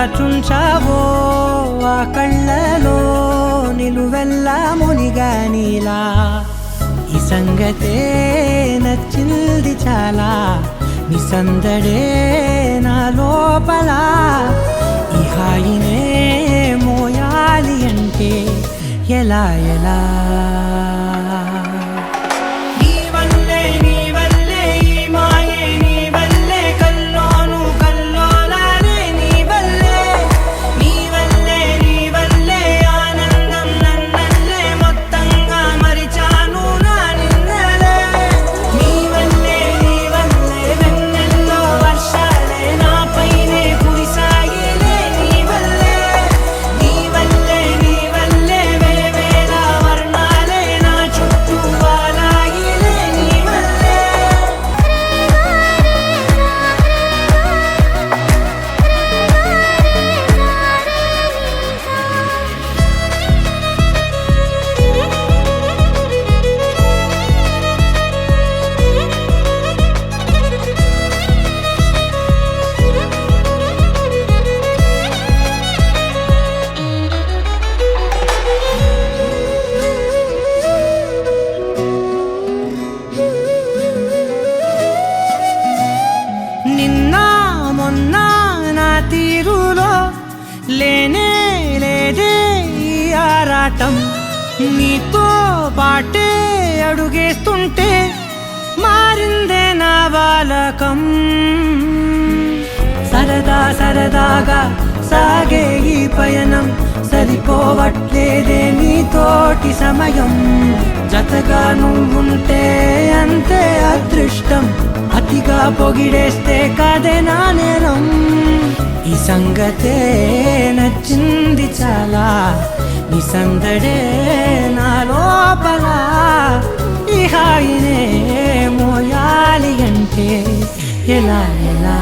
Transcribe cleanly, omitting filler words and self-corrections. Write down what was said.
దాచుంచావో ఆ కళ్ళలో నిలువెల్లా మునిగా నీలా ఈ సంగతే నచ్చింది చాలా నీ సందడే నా లోపల ఈ హాయినే మోయాలి అంటే ఎలా ఎలా లేనే లేదే ఈ ఆరాటం నీతో పాటే అడుగేస్తుంటే మారిందే నా బాలకం సరదా సరదాగా సాగే ఈ పయనం సరిపోవట్లేదే నీతోటి సమయం జతగా నువ్వుంటే అంతే అదృష్టం అతిగా పొగిడేస్తే కదే నా నేరం ఈ సంగతే నచ్చింది చాలా నీ సందడే నా లోపల ఈ హాయినే మోయాలి అంటే ఎలా ఎలా